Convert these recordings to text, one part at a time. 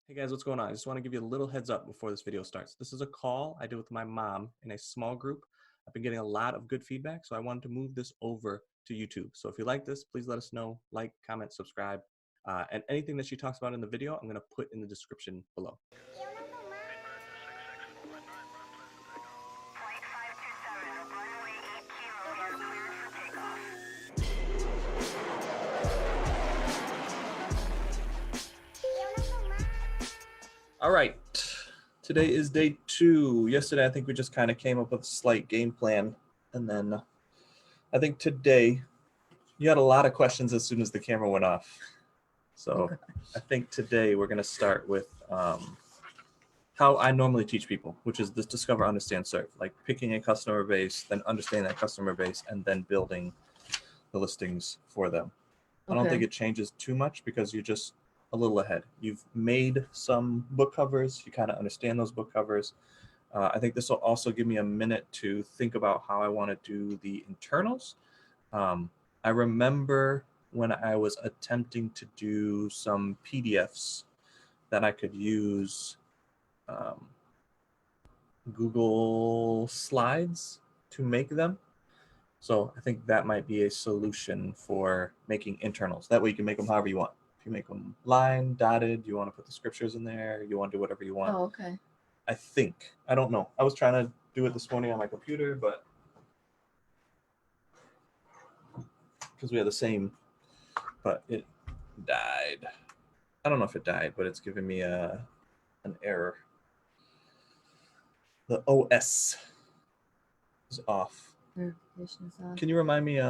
Hey guys, what's going on? I just want to give you a little heads up before this video starts. This is a call I did with my mom in a small group. I've been getting a lot of good feedback, so I wanted to move this over to YouTube. So if you like this, please let us know, like, comment, subscribe, and anything that she talks about in the video, I'm going to put in the description below. All right, today is day 2. Yesterday, I think we just kind of came up with a slight game plan. And then I think today, you had a lot of questions as soon as the camera went off. So I think today we're going to start with how I normally teach people, which is this discover, understand, serve. Like picking a customer base, then understanding that customer base, and then building the listings for them. I don't think it changes too much because you're just a little ahead. You've made some book covers. You kind of understand those book covers. I think this will also give me a minute to think about how I want to do the internals. I remember when I was attempting to do some PDFs that I could use Google Slides to make them. So I think that might be a solution for making internals. That way you can make them however you want. If you make them line, dotted, you want to put the scriptures in there, you want to do whatever you want. Oh, okay. I think. I don't know. I was trying to do it this morning on my computer, but because we had the same, but it died. I don't know if it died, but it's giving me an error. The OS is off. Notification is on. Can you remind me?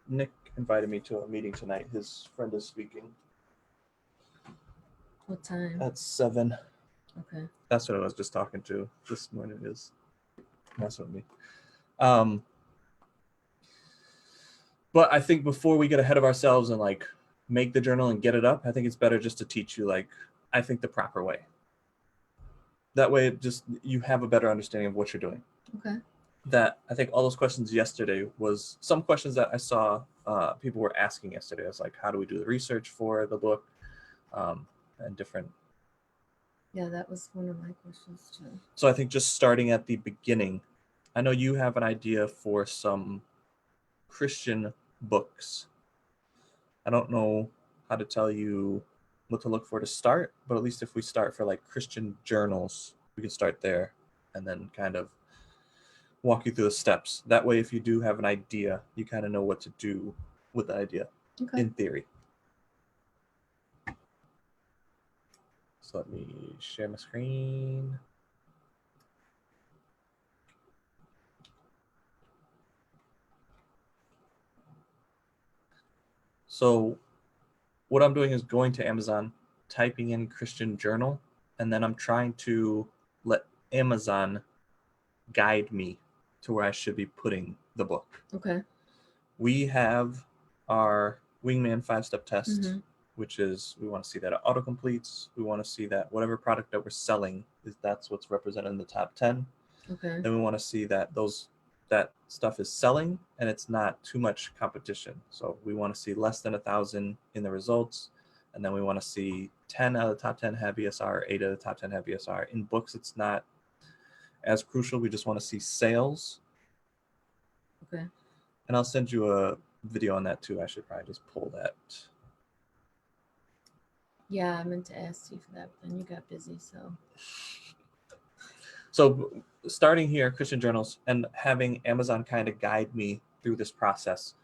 Nick invited me to a meeting tonight. His friend is speaking. What time? At 7. Okay. That's what I was just talking to this morning. Is messing with me. But I think before we get ahead of ourselves and like make the journal and get it up, I think it's better just to teach you I think the proper way. That way, just you have a better understanding of what you're doing. Okay. That I think all those questions yesterday was some questions that I saw people were asking yesterday. I was like, how do we do the research for the book, and different. Yeah, that was one of my questions too. So I think just starting at the beginning, I know you have an idea for some Christian books. I don't know how to tell you what to look for to start, but at least if we start for like Christian journals, we can start there and then kind of walk you through the steps. That way, if you do have an idea, you kind of know what to do with the idea, in theory. So let me share my screen. So what I'm doing is going to Amazon, typing in Christian journal, and then I'm trying to let Amazon guide me to where I should be putting the book. Okay. We have our WingMan 5-step test, which is we want to see that it autocompletes. We want to see that whatever product that we're selling that's what's represented in the top 10. Okay. Then we want to see that that stuff is selling and it's not too much competition. So we want to see less than 1,000 in the results. And then we want to see 10 out of the top 10 have ESR, 8 out of the top 10 have ESR. In books, it's not as crucial. We just want to see sales. Okay. And I'll send you a video on that too. I should probably just pull that. Yeah, I meant to ask you for that, but then you got busy, so. So starting here, Christian journals, and having Amazon kind of guide me through this process.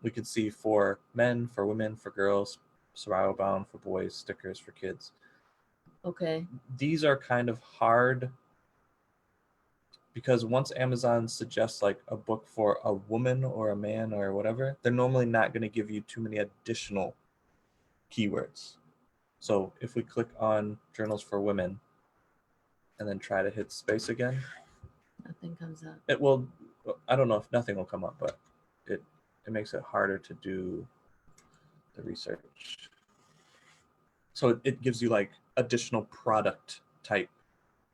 We can see for men, for women, for girls, survival bound for boys, stickers for kids. Okay. These are kind of hard because once Amazon suggests like a book for a woman or a man or whatever, they're normally not going to give you too many additional keywords. So if we click on journals for women and then try to hit space again, nothing comes up. It will. I don't know if nothing will come up, but it makes it harder to do the research. So it gives you like additional product type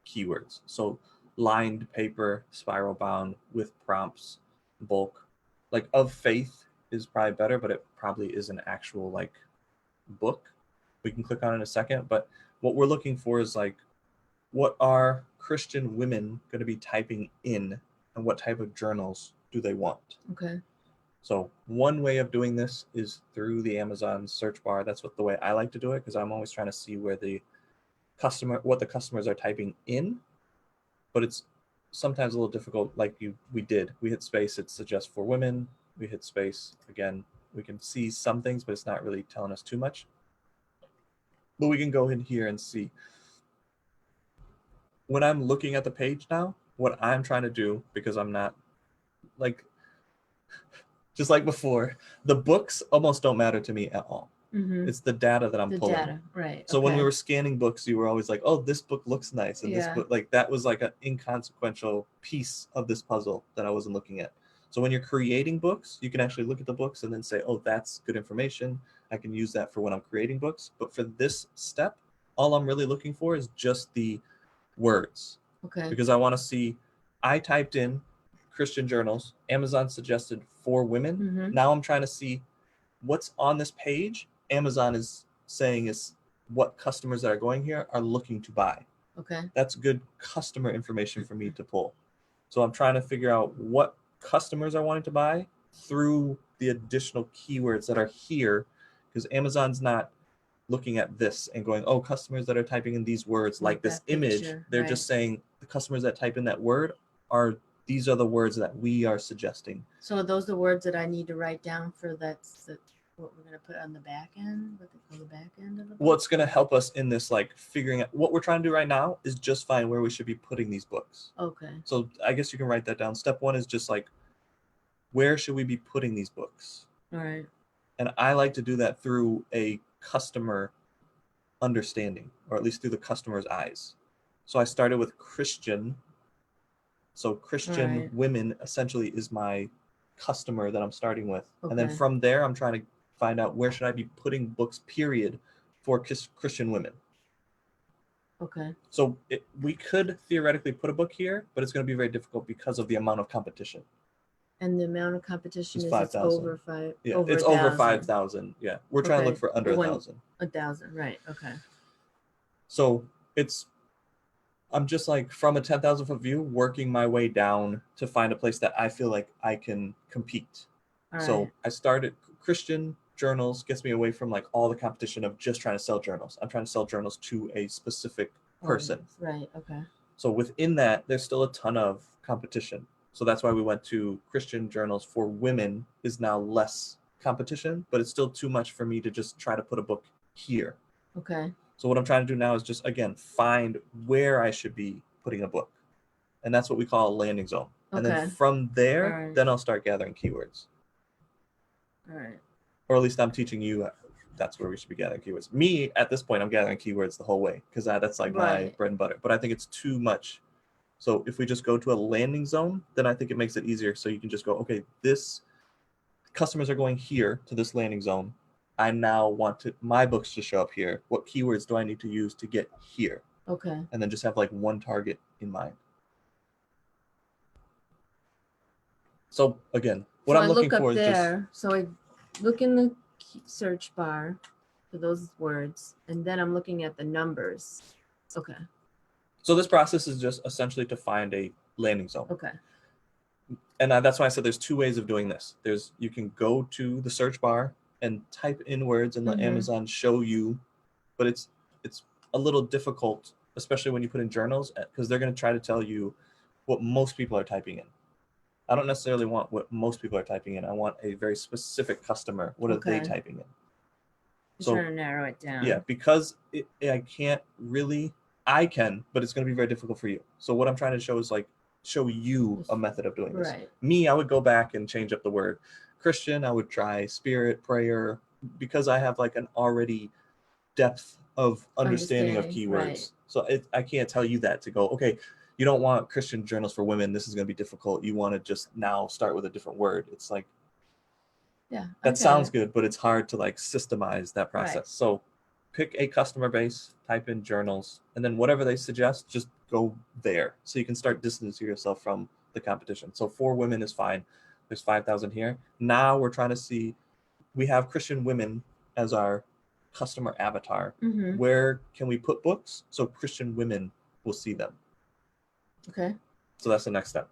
keywords. So lined paper, spiral bound with prompts, bulk. Like Of Faith is probably better, but it probably is an actual like book. We can click on it in a second, but what we're looking for is like, what are Christian women going to be typing in, and what type of journals do they want? Okay. So one way of doing this is through the Amazon search bar. That's the way I like to do it, because I'm always trying to see what the customers are typing in, but it's sometimes a little difficult. Like we hit space, it suggests for women. We hit space again. We can see some things, but it's not really telling us too much. But we can go in here and see. When I'm looking at the page now, what I'm trying to do, because I'm not like, just like before, the books almost don't matter to me at all. Mm-hmm. It's the data that I'm The pulling. data, right? So when we okay. were scanning books, you were always like, "Oh, this book looks nice," and this Yeah. book, like, that was like an inconsequential piece of this puzzle that I wasn't looking at. So when you're creating books, you can actually look at the books and then say, "Oh, that's good information. I can use that for when I'm creating books." But for this step, all I'm really looking for is just the words, Okay. because I want to see. I typed in Christian journals. Amazon suggested for women. Mm-hmm. Now I'm trying to see what's on this page. Amazon is saying is what customers that are going here are looking to buy. Okay. That's good customer information for me to pull. So I'm trying to figure out what customers are wanting to buy through the additional keywords that are here, because Amazon's not looking at this and going, "Oh, customers that are typing in these words like this image." Picture, They're right. just saying the customers that type in that word these are the words that we are suggesting. So are those the words that I need to write down for what we're gonna put on the back end? What they call the back end of the book? What's going to help us in this, like, figuring out what we're trying to do right now is just find where we should be putting these books. Okay. So I guess you can write that down. Step one is just like, where should we be putting these books? All right. And I like to do that through a customer understanding, or at least through the customer's eyes. So I started with Christian. So Christian Right. women essentially is my customer that I'm starting with. And then Okay. from there, I'm trying to find out where should I be putting books, period, for Christian women. Okay. So we could theoretically put a book here, but it's going to be very difficult because of the amount of competition. And the amount of competition It's is 5,000. over five. Yeah, over it's 1,000. over 5,000. Yeah, we're trying to look for under 1,000. 1,000. Right. Okay. So I'm just like, from a 10,000 foot view, working my way down to find a place that I feel like I can compete. All So right. I started Christian journals, gets me away from like all the competition of just trying to sell journals. I'm trying to sell journals to a specific person. Right. Okay. So within that, there's still a ton of competition. So that's why we went to Christian journals for women is now less competition, but it's still too much for me to just try to put a book here. Okay. So what I'm trying to do now is just, again, find where I should be putting a book. And that's what we call a landing zone. And Okay. then from there, All right. then I'll start gathering keywords. All right. Or at least I'm teaching you that's where we should be gathering keywords. Me, at this point, I'm gathering keywords the whole way, because that's like my Right. bread and butter. But I think it's too much. So if we just go to a landing zone, then I think it makes it easier. So you can just go, okay, this customers are going here to this landing zone. I now want my books to show up here. What keywords do I need to use to get here? Okay. And then just have like one target in mind. So again, what I'm looking for is just, so I look in the search bar for those words, and then I'm looking at the numbers. Okay. so this process is just essentially to find a landing zone. Okay. And that's why I said there's two ways of doing this. You can go to the search bar and type in words and let Amazon show you, but it's a little difficult, especially when you put in journals, because they're going to try to tell you what most people are typing in. I don't necessarily want what most people are typing in. I want a very specific customer. What are they typing in? So trying to narrow it down. Yeah, because I can't really, I can, but it's going to be very difficult for you. So what I'm trying to show is like, show you a method of doing this. Right. Me, I would go back and change up the word. Christian, I would try spirit, prayer, because I have like an already depth of understanding of keywords. Right. So I can't tell you that to go, okay, you don't want Christian journals for women. This is going to be difficult. You want to just now start with a different word. It's like, yeah, that sounds good, but it's hard to like systemize that process. Right. So pick a customer base, type in journals, and then whatever they suggest, just go there. So you can start distancing yourself from the competition. So for women is fine. There's 5,000 here. Now we're trying to see, we have Christian women as our customer avatar. Mm-hmm. Where can we put books so Christian women will see them? Okay. So that's the next step.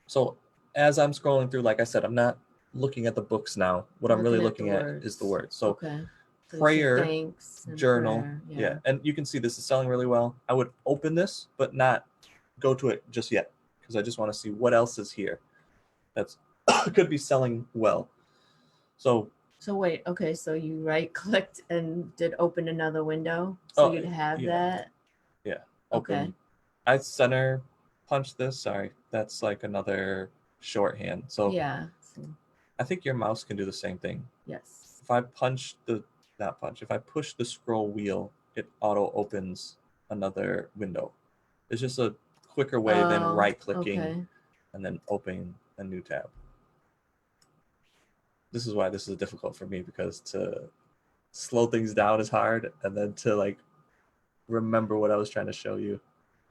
So as I'm scrolling through, like I said, I'm not looking at the books now. What I'm really looking at is the words. So okay. So you see prayer, thanks and journal, prayer. yeah. And you can see this is selling really well. I would open this, but not go to it just yet, because I just want to see what else is here that's could be selling well. So wait, okay, so you right clicked and did open another window, so you'd have that. Yeah. Open. Okay. I center punch this. Sorry, that's like another shorthand. So yeah. I think your mouse can do the same thing. Yes. If I if I push the scroll wheel, it auto opens another window. It's just a quicker way than right clicking and then opening a new tab. This is why this is difficult for me, because to slow things down is hard, and then to like remember what I was trying to show you.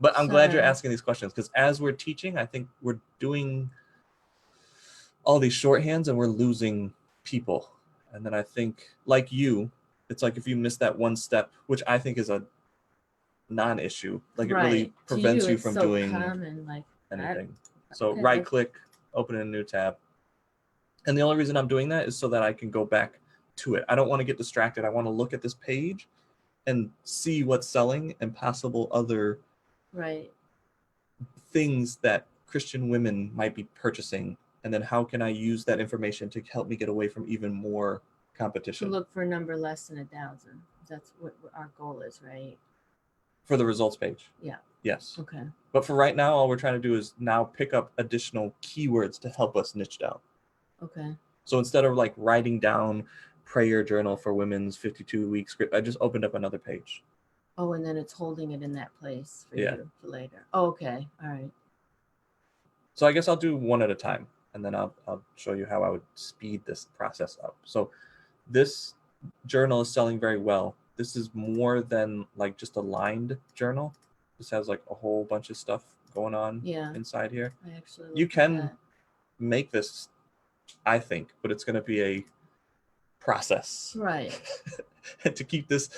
But I'm glad you're asking these questions, because as we're teaching, I think we're doing all these shorthands and we're losing people. And then I think, like you, it's like if you miss that one step, which I think is a non-issue, like it really prevents you from doing anything. So right click, open a new tab. And the only reason I'm doing that is so that I can go back to it. I don't want to get distracted. I want to look at this page and see what's selling and possible other things that Christian women might be purchasing. And then how can I use that information to help me get away from even more competition? To look for a number less than 1,000. That's what our goal is, right? For the results page. Yeah. Yes. Okay. But for right now, all we're trying to do is now pick up additional keywords to help us niche down. Okay. So instead of like writing down prayer journal for women's 52-week script, I just opened up another page. Oh, and then it's holding it in that place for you for later. Oh, okay. All right. So I guess I'll do one at a time, and then I'll show you how I would speed this process up. So this journal is selling very well. This is more than like just a lined journal. This has like a whole bunch of stuff going on inside here. You can make this, I think, but it's going to be a process. Right. To keep this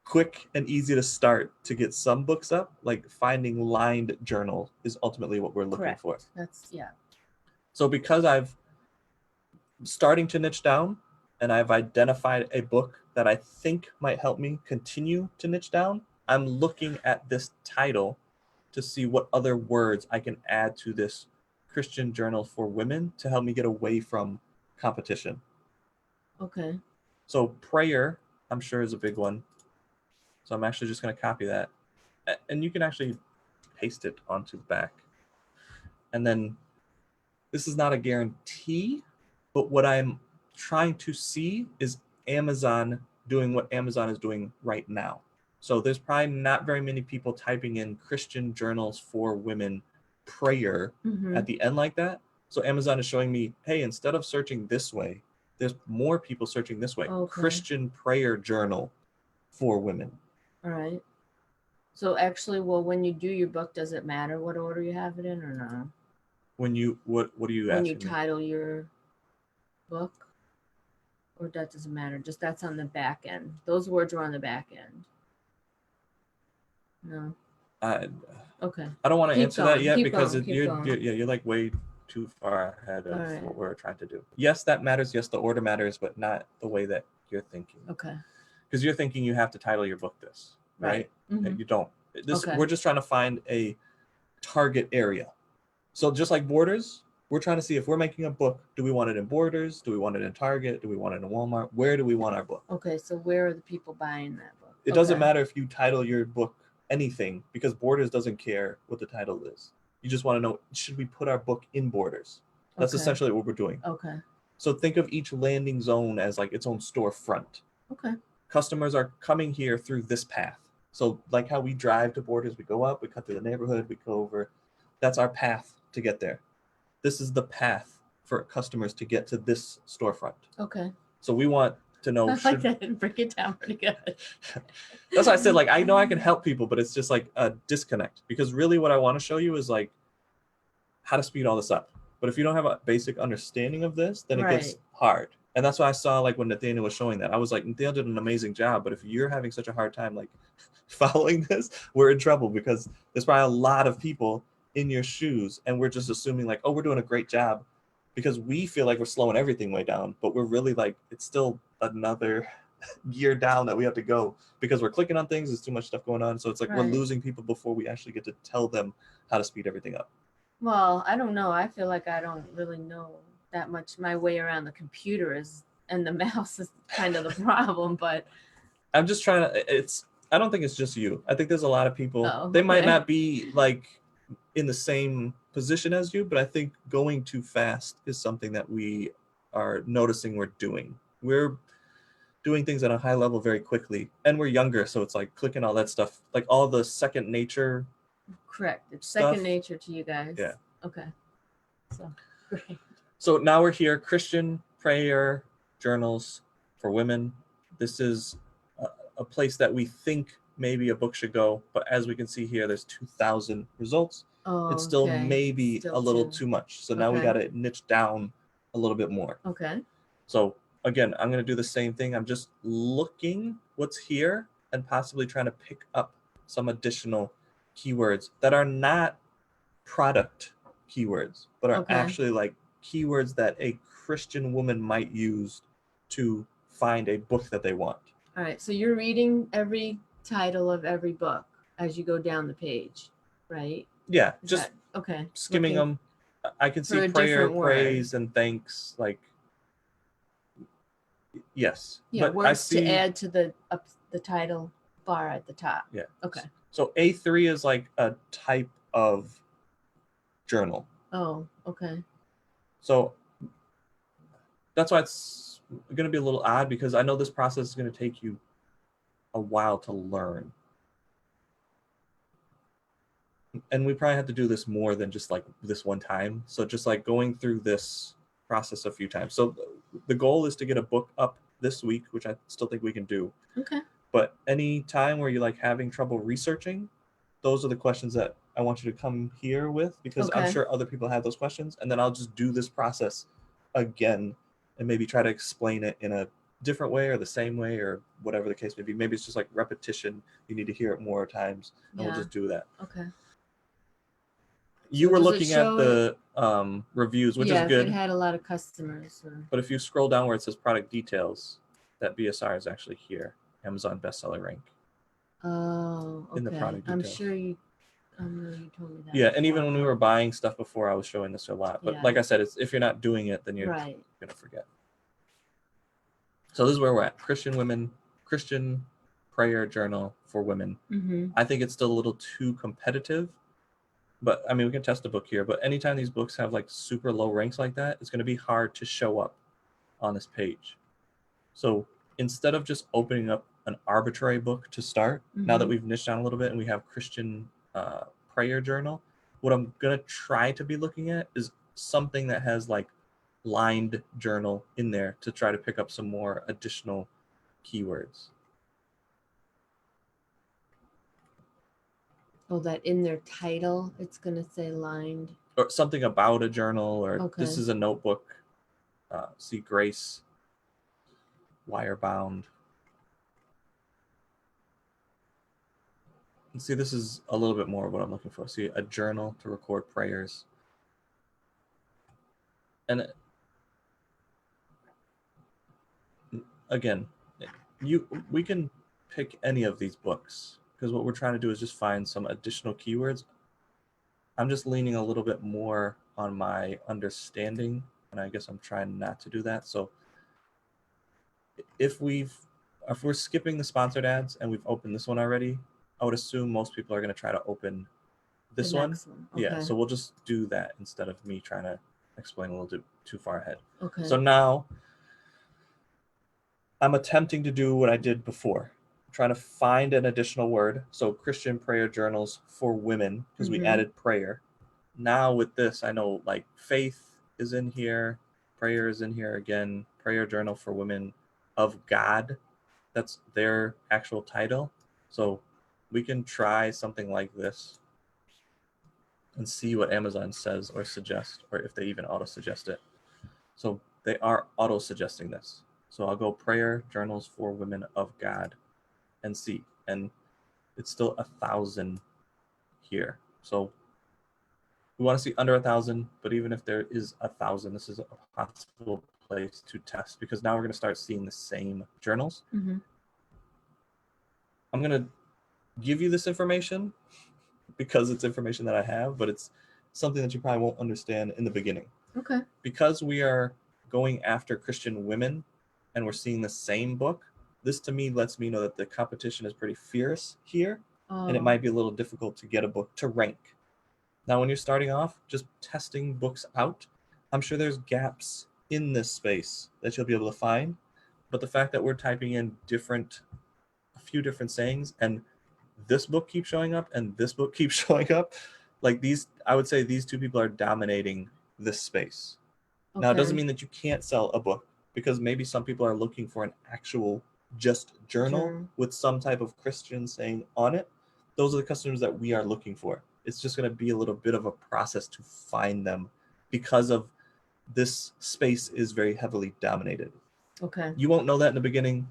quick and easy to start, to get some books up, like finding lined journal is ultimately what we're looking for. That's So because I've starting to niche down and I've identified a book that I think might help me continue to niche down, I'm looking at this title to see what other words I can add to this Christian journal for women to help me get away from competition. Okay. So prayer, I'm sure, is a big one. So I'm actually just going to copy that. And you can actually paste it onto the back. And then this is not a guarantee, but what I'm trying to see is Amazon doing what Amazon is doing right now. So there's probably not very many people typing in Christian journals for women prayer at the end like that. So Amazon is showing me, hey, instead of searching this way, there's more people searching this way. Okay. Christian prayer journal for women. All right. So actually, well, when you do your book, does it matter what order you have it in or no? When you, what do you when you title your book? Or that doesn't matter, just that's on the back end. Those words are on the back end. No. Okay. I don't want to answer that yet because you're like way too far ahead of what we're trying to do. Yes, that matters. Yes, the order matters, but not the way that you're thinking. Okay. Because you're thinking you have to title your book this, right? Mm-hmm. You don't. We're just trying to find a target area. So just like Borders, we're trying to see if we're making a book, do we want it in Borders? Do we want it in Target? Do we want it in Walmart? Where do we want our book? Okay, so where are the people buying that book? It doesn't matter if you title your book anything, because Borders doesn't care what the title is. You just want to know, should we put our book in Borders? That's essentially what we're doing. Okay. So think of each landing zone as like its own storefront. Okay. Customers are coming here through this path. So like how we drive to Borders, we go up, we cut through the neighborhood, we go over. That's our path to get there. This is the path for customers to get to this storefront. Okay. So we want to know. I like that and break it down pretty good. That's why I said, like, I know I can help people, but it's just like a disconnect, because really what I want to show you is like how to speed all this up. But if you don't have a basic understanding of this, then it gets hard. And that's why I saw like when Nathaniel was showing that, I was like, Nathaniel did an amazing job. But if you're having such a hard time like following this, we're in trouble because there's probably a lot of people in your shoes, and we're just assuming like, oh, we're doing a great job because we feel like we're slowing everything way down, but we're really like, it's still another year down that we have to go because we're clicking on things. There's too much stuff going on. So it's like we're Right. losing people before we actually get to tell them how to speed everything up. Well, I don't know. I feel like I don't really know that much. My way around the computer is, and the mouse is kind of the problem, but I'm just trying to, I don't think it's just you. I think there's a lot of people, Oh, they might okay. not be like in the same position as you, but I think going too fast is something that we are noticing we're doing. We're doing things at a high level very quickly, and we're younger, so it's like clicking all that stuff, like all the second nature. correct. It's Stuff. second nature to you guys. Yeah. Okay. So great. So now we're here, Christian prayer journals for women. This is a place that we think maybe a book should go, but as we can see here, there's 2,000 results. Oh, It's still okay. maybe Still a little too much. So now we Okay. got to niche down a little bit more. Okay. So again, I'm going to do the same thing. I'm just looking what's here and possibly trying to pick up some additional keywords that are not product keywords, but are Okay. actually like keywords that a Christian woman might use to find a book that they want. All right. So you're reading every title of every book as you go down the page, right? Yeah, Is just that, okay. skimming Looking them. I can for see a prayer, different word. praise, and thanks. Like, yes. Yeah, but words I see, to add to the title bar at the top. Yeah. Okay. So A3 is like a type of journal. Oh, okay. So that's why it's going to be a little odd, because I know this process is going to take you a while to learn. And we probably have to do this more than just like this one time. So just like going through this process a few times. So the goal is to get a book up this week, which I still think we can do. Okay. But any time where you're like having trouble researching, those are the questions that I want you to come here with, because I'm Okay. sure other people have those questions. And then I'll just do this process again and maybe try to explain it in a different way or the same way or whatever the case may be. Maybe it's just like repetition. You need to hear it more times, and Yeah. we'll just do that. Okay. You So were does it looking at show the reviews, which is Yeah, if good. it had a lot of customers. Or... But if you scroll down where it says product details, that BSR is actually here, Amazon bestseller rank. Oh, okay. In the product I'm details. sure you told me that. Yeah, and even when we were buying stuff before, I was showing this a lot. But Yeah. like I said, if you're not doing it, then you're Right. going to forget. So this is where we're at. Christian women, Christian prayer journal for women. Mm-hmm. I think it's still a little too competitive. But I mean, we can test a book here. But anytime these books have like super low ranks like that, it's going to be hard to show up on this page. So instead of just opening up an arbitrary book to start, now that we've niched down a little bit and we have Christian prayer journal, what I'm going to try to be looking at is something that has like lined journal in there to try to pick up some more additional keywords. Oh, that in their title, it's going to say lined. Or something about a journal, or Okay. This is a notebook. See Grace, wire bound. And see, this is a little bit more of what I'm looking for. See, a journal to record prayers. And again, we can pick any of these books, because what we're trying to do is just find some additional keywords. I'm just leaning a little bit more on my understanding, and I guess I'm trying not to do that. So if we're skipping the sponsored ads and we've opened this one already, I would assume most people are going to try to open this one. Okay. Yeah, so we'll just do that instead of me trying to explain a little bit too far ahead. Okay. So now I'm attempting to do what I did before, trying to find an additional word. So Christian prayer journals for women, because we added prayer. Now with this, I know like faith is in here, prayer is in here again, prayer journal for women of God. That's their actual title. So we can try something like this and see what Amazon says or suggests, or if they even auto suggest it. So they are auto-suggesting this. So I'll go prayer journals for women of God and see. And it's still 1,000 here. So we want to see under 1,000, but even if there is 1,000, this is a possible place to test, because now we're going to start seeing the same journals. Mm-hmm. I'm going to give you this information because it's information that I have, but it's something that you probably won't understand in the beginning. Okay. Because we are going after Christian women and we're seeing the same book, this to me lets me know that the competition is pretty fierce here, and it might be a little difficult to get a book to rank. Now, when you're starting off, just testing books out, I'm sure there's gaps in this space that you'll be able to find, but the fact that we're typing in a few different sayings, and this book keeps showing up and this book keeps showing up, like these, I would say these two people are dominating this space. Now, it doesn't mean that you can't sell a book, because maybe some people are looking for an actual just journal with some type of Christian saying on it. Those are the customers that we are looking for. It's just going to be a little bit of a process to find them, because of this space is very heavily dominated. Okay. You won't know that in the beginning.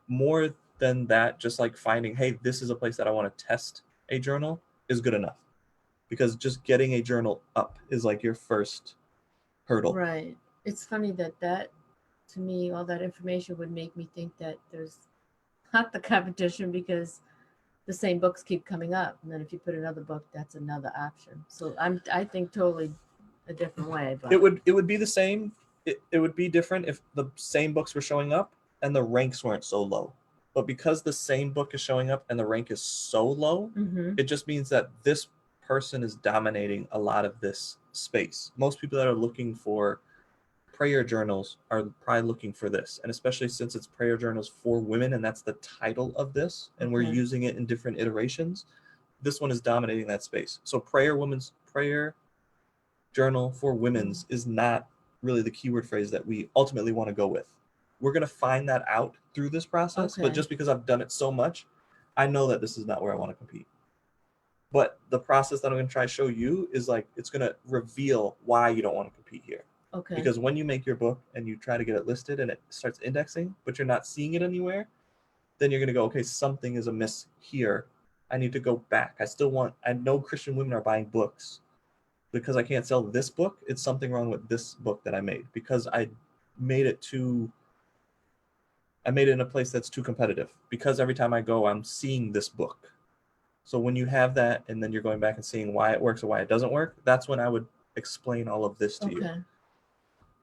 More than that, just like finding, hey, this is a place that I want to test a journal is good enough, because just getting a journal up is like your first hurdle. Right. It's funny that to me, all that information would make me think that there's not the competition, because the same books keep coming up, and then if you put another book, that's another option. So I think totally a different way. But It would be the same. It would be different if the same books were showing up and the ranks weren't so low. But because the same book is showing up and the rank is so low, it just means that this person is dominating a lot of this space. Most people that are looking for prayer journals are probably looking for this, and especially since it's prayer journals for women and that's the title of this, and we're using it in different iterations, this one is dominating that space. So prayer journal for women's is not really the keyword phrase that we ultimately want to go with. We're going to find that out through this process, but just because I've done it so much, I know that this is not where I want to compete. But the process that I'm going to try to show you is like, it's going to reveal why you don't want to compete here. Okay. Because when you make your book and you try to get it listed and it starts indexing, but you're not seeing it anywhere, then you're going to go, okay, something is amiss here. I need to go back. I know Christian women are buying books. Because I can't sell this book, it's something wrong with this book that I made, because I made it in a place that's too competitive, because every time I go, I'm seeing this book. So when you have that and then you're going back and seeing why it works or why it doesn't work, that's when I would explain all of this to you.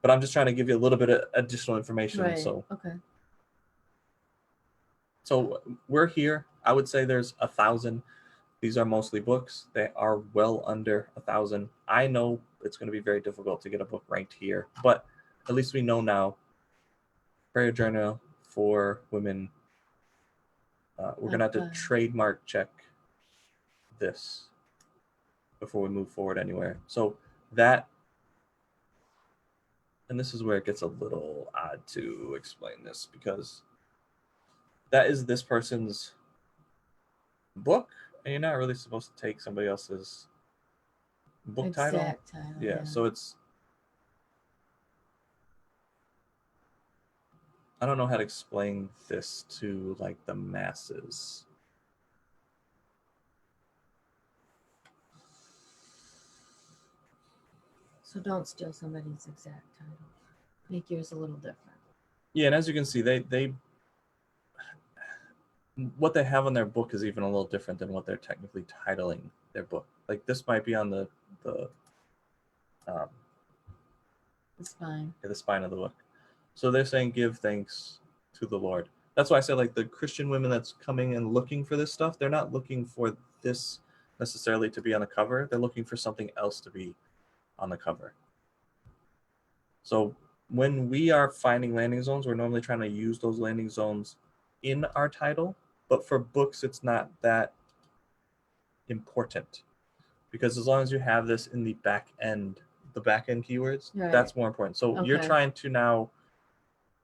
But I'm just trying to give you a little bit of additional information. Right. So we're here. I would say there's 1,000. These are mostly books. They are well under 1,000. I know it's going to be very difficult to get a book ranked here, but at least we know now. Prayer journal for women. We're going to have to trademark check this before we move forward anywhere. So that, and this is where it gets a little odd to explain this, because that is this person's book, and you're not really supposed to take somebody else's book title. Yeah, so it's, I don't know how to explain this to like the masses. So don't steal somebody's exact title. Make yours a little different. Yeah, and as you can see, they what they have on their book is even a little different than what they're technically titling their book. Like this might be on the spine. Yeah, the spine of the book. So they're saying give thanks to the Lord. That's why I said like the Christian women that's coming and looking for this stuff, they're not looking for this necessarily to be on the cover. They're looking for something else to be on the cover. So when we are finding landing zones, we're normally trying to use those landing zones in our title, but for books, it's not that important, because as long as you have this in the back end keywords, that's more important. So you're trying to now,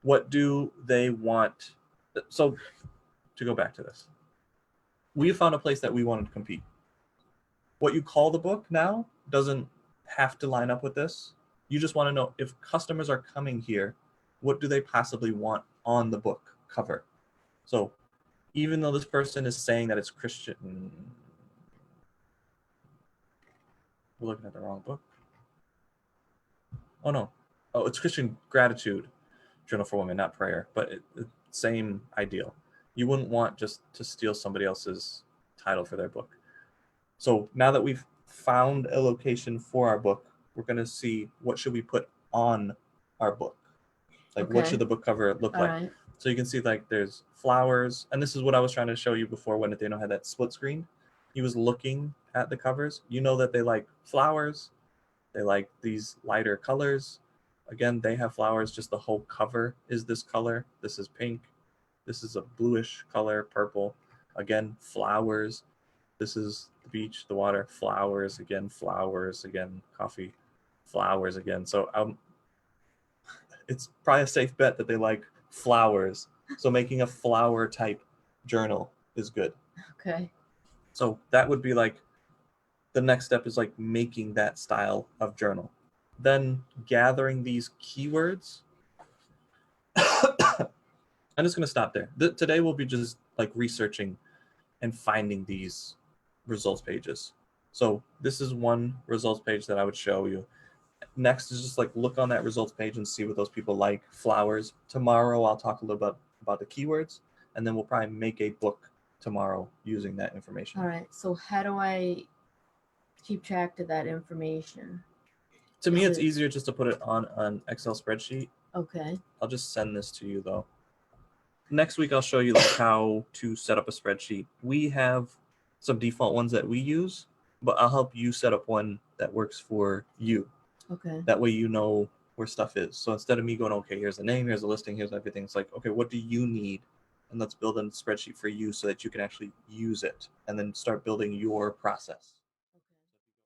what do they want? So to go back to this, we found a place that we wanted to compete. What you call the book now doesn't have to line up with this. You just want to know if customers are coming here, what do they possibly want on the book cover? So even though this person is saying that it's Christian, we're looking at the wrong book. Oh no. Oh, it's Christian Gratitude Journal for Women, not prayer, but same ideal. You wouldn't want just to steal somebody else's title for their book. So now that we've found a location for our book, we're going to see what should we put on our book. Like what Okay. should the book cover look All like? right. So you can see like there's flowers, and this is what I was trying to show you before when Nathaniel had that split screen. He was looking at the covers. You know that they like flowers. They like these lighter colors. Again, they have flowers, just the whole cover is this color. This is pink. This is a bluish color, purple. Again, flowers. This is the beach, the water, flowers again, coffee, flowers again. So it's probably a safe bet that they like flowers. So making a flower type journal is good. Okay. So that would be like the next step is like making that style of journal. Then gathering these keywords. I'm just going to stop there. Today we'll be just like researching and finding these results pages. So this is one results page that I would show you. Next is just like look on that results page and see what those people like. Flowers. Tomorrow I'll talk a little bit about the keywords, and then we'll probably make a book tomorrow using that information. All right. So how do I keep track of that information? To me, Is it's it- easier just to put it on an Excel spreadsheet. Okay. I'll just send this to you though. Next week I'll show you like how to set up a spreadsheet. We have some default ones that we use, but I'll help you set up one that works for you. Okay. That way you know where stuff is. So instead of me going, okay, here's the name, here's the listing, here's everything, it's like, okay, what do you need? And let's build a spreadsheet for you so that you can actually use it and then start building your process.